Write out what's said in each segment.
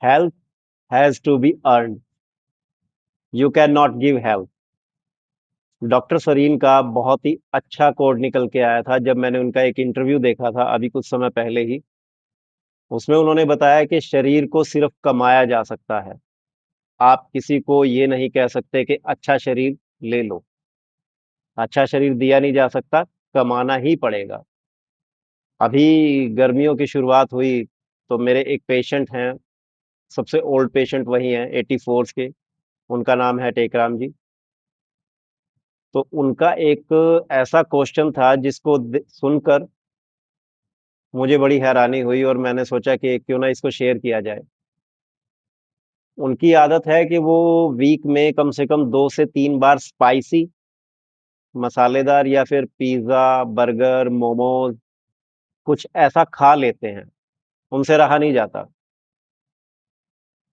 Health has to be earned, you can not give health. Doctor Sareen का बहुत ही अच्छा code निकल के आया था जब मैंने उनका एक इंटरव्यू देखा था अभी कुछ समय पहले ही। उसमें उन्होंने बताया कि शरीर को सिर्फ कमाया जा सकता है। आप किसी को ये नहीं कह सकते कि अच्छा शरीर ले लो। अच्छा शरीर दिया नहीं जा सकता, कमाना ही पड़ेगा। अभी गर्मियों की शुरुआत हुई तो मेरे एक पेशेंट हैं, सबसे ओल्ड पेशेंट वही हैं 84 के। उनका नाम है टेकराम जी। तो उनका एक ऐसा क्वेश्चन था जिसको सुनकर मुझे बड़ी हैरानी हुई और मैंने सोचा कि क्यों ना इसको शेयर किया जाए। उनकी आदत है कि वो वीक में कम से कम 2 से 3 बार स्पाइसी, मसालेदार या फिर पिज्ज़ा, बर्गर, मोमोज कुछ ऐसा खा लेते हैं। उनसे रहा नहीं जाता।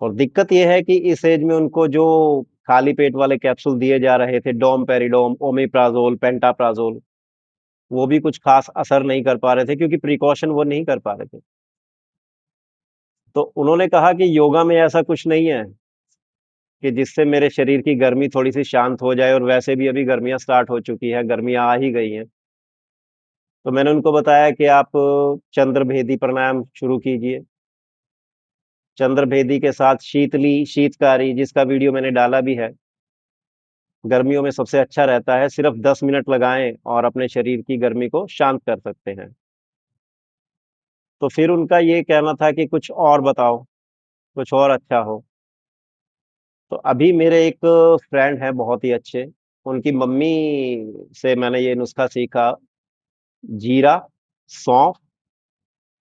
और दिक्कत ये है कि इस एज में उनको जो खाली पेट वाले कैप्सूल दिए जा रहे थे, डोमपेरिडोम, ओमेप्राजोल, पेंटाप्राजोल, वो भी कुछ खास असर नहीं कर पा रहे थे क्योंकि प्रिकॉशन वो नहीं कर पा रहे थे। तो उन्होंने कहा कि योगा में ऐसा कुछ नहीं है कि जिससे मेरे शरीर की गर्मी थोड़ी सी शांत हो जाए, और वैसे भी अभी गर्मियां स्टार्ट हो चुकी है, गर्मियां आ ही गई हैं। तो मैंने उनको बताया कि आप चंद्र भेदी प्राणायाम शुरू कीजिए। चंद्र भेदी के साथ शीतली, शीतकारी, जिसका वीडियो मैंने डाला भी है, गर्मियों में सबसे अच्छा रहता है। सिर्फ 10 मिनट लगाएं और अपने शरीर की गर्मी को शांत कर सकते हैं। तो फिर उनका ये कहना था कि कुछ और बताओ, कुछ और अच्छा हो। तो अभी मेरे एक फ्रेंड हैं बहुत ही अच्छे, उनकी मम्मी से मैंने ये नुस्खा सीखा। जीरा, सौंफ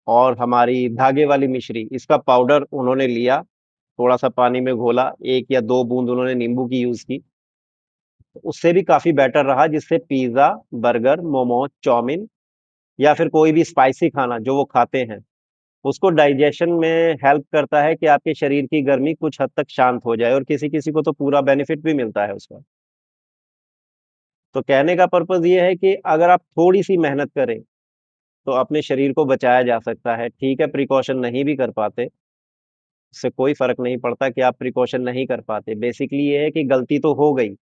और हमारी धागे वाली मिश्री, इसका पाउडर उन्होंने लिया, थोड़ा सा पानी में घोला, 1 या 2 बूंद उन्होंने नींबू की यूज की। तो उससे भी काफी बेटर रहा, जिससे पिज्जा, बर्गर, मोमोज, चाउमीन या फिर कोई भी स्पाइसी खाना जो वो खाते हैं, उसको डाइजेशन में हेल्प करता है कि आपके शरीर की गर्मी कुछ हद तक शांत हो जाए, और किसी किसी को तो पूरा बेनिफिट भी मिलता है उसका। तो कहने का पर्पज ये है कि अगर आप थोड़ी सी मेहनत करें तो अपने शरीर को बचाया जा सकता है। ठीक है, प्रिकॉशन नहीं भी कर पाते, उससे कोई फर्क नहीं पड़ता कि आप प्रिकॉशन नहीं कर पाते। बेसिकली ये है कि गलती तो हो गई,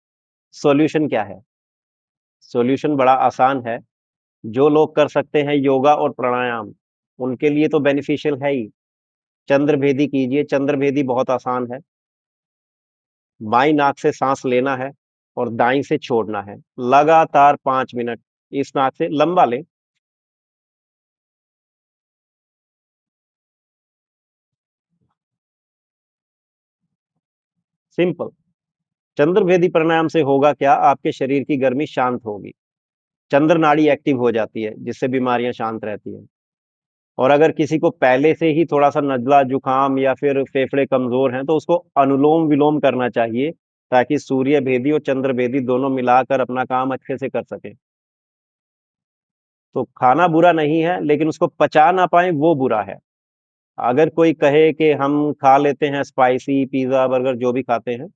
सॉल्यूशन क्या है? सॉल्यूशन बड़ा आसान है। जो लोग कर सकते हैं योगा और प्राणायाम, उनके लिए तो बेनिफिशियल है ही। चंद्र भेदी कीजिए, चंद्र भेदी बहुत आसान है। बाई नाक से सांस लेना है और दाई से छोड़ना है, लगातार 5 मिनट। इस नाक से लंबा लें। सिंपल। चंद्र भेदी प्राणायाम से होगा क्या, आपके शरीर की गर्मी शांत होगी, चंद्र नाड़ी एक्टिव हो जाती है, जिससे बीमारियां शांत रहती हैं। और अगर किसी को पहले से ही थोड़ा सा नजला जुकाम या फिर फेफड़े कमजोर हैं तो उसको अनुलोम विलोम करना चाहिए, ताकि सूर्य भेदी और चंद्र भेदी दोनों मिलाकर अपना काम अच्छे से कर सके। तो खाना बुरा नहीं है, लेकिन उसको पचा ना पाए वो बुरा है। अगर कोई कहे कि हम खा लेते हैं स्पाइसी, पिज्जा, बर्गर, जो भी खाते हैं,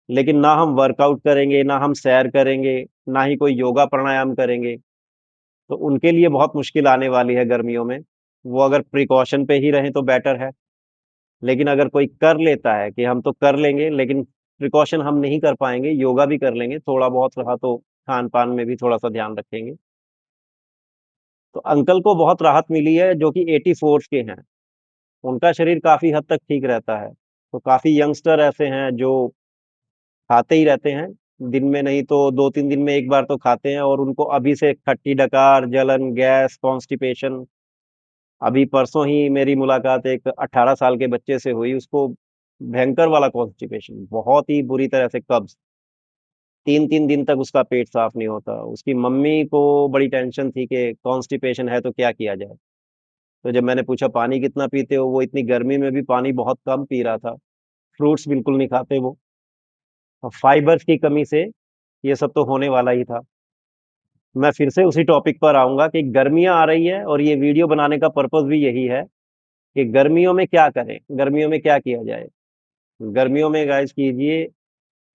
लेकिन ना हम वर्कआउट करेंगे, ना हम सैर करेंगे, ना ही कोई योगा प्राणायाम करेंगे, तो उनके लिए बहुत मुश्किल आने वाली है गर्मियों में। वो अगर प्रिकॉशन पे ही रहें तो बेटर है। लेकिन अगर कोई कर लेता है कि हम तो कर लेंगे लेकिन प्रिकॉशन हम नहीं कर पाएंगे, योगा भी कर लेंगे, थोड़ा बहुत रहा तो खान पान में भी थोड़ा सा ध्यान रखेंगे, तो अंकल को बहुत राहत मिली है, जो कि 84 के हैं। उनका शरीर काफी हद तक ठीक रहता है। तो काफी यंगस्टर ऐसे हैं जो खाते ही रहते हैं, दिन में नहीं तो 2-3 दिन में एक बार तो खाते हैं, और उनको अभी से खट्टी डकार, जलन, गैस, कॉन्स्टिपेशन। अभी परसों ही मेरी मुलाकात एक 18 साल के बच्चे से हुई, उसको भयंकर वाला कॉन्स्टिपेशन, बहुत ही बुरी तरह से कब्ज, 3-3 दिन तक उसका पेट साफ नहीं होता। उसकी मम्मी को बड़ी टेंशन थी कि कॉन्स्टिपेशन है तो क्या किया जाए। तो जब मैंने पूछा पानी कितना पीते हो, वो इतनी गर्मी में भी पानी बहुत कम पी रहा था। फ्रूट्स बिल्कुल नहीं खाते वो, और फाइबर्स की कमी से ये सब तो होने वाला ही था। मैं फिर से उसी टॉपिक पर आऊंगा कि गर्मियां आ रही है, और ये वीडियो बनाने का पर्पस भी यही है कि गर्मियों में क्या करें, गर्मियों में क्या किया जाए। गर्मियों में गाइस कीजिए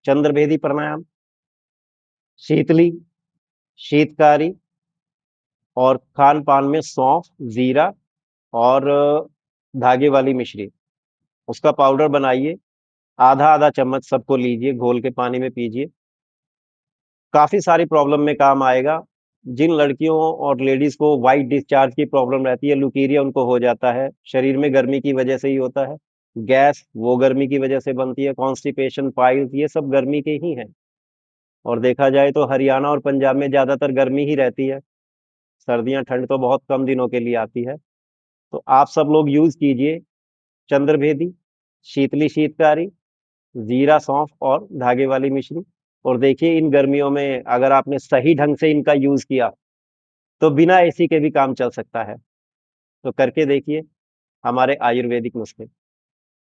चंद्रभेदी प्राणायाम, शीतली, शीतकारी, और खान पान में सौंफ, जीरा और धागे वाली मिश्री। उसका पाउडर बनाइए, आधा-आधा चम्मच सबको लीजिए, घोल के पानी में पीजिए। काफ़ी सारी प्रॉब्लम में काम आएगा। जिन लड़कियों और लेडीज़ को व्हाइट डिस्चार्ज की प्रॉब्लम रहती है, लुकीरिया उनको हो जाता है, शरीर में गर्मी की वजह से ही होता है। गैस, वो गर्मी की वजह से बनती है, कॉन्स्टिपेशन, पाइल्स ये सब गर्मी के ही हैं। और देखा जाए तो हरियाणा और पंजाब में ज़्यादातर गर्मी ही रहती है। सर्दियाँ, ठंड तो बहुत कम दिनों के लिए आती है। तो आप सब लोग यूज़ कीजिए चंद्रभेदी, शीतली शीतकारी, जीरा, सौंफ और धागे वाली मिश्री। और देखिए इन गर्मियों में अगर आपने सही ढंग से इनका यूज़ किया, तो बिना एसी के भी काम चल सकता है। तो करके देखिए हमारे आयुर्वेदिक नुस्खे।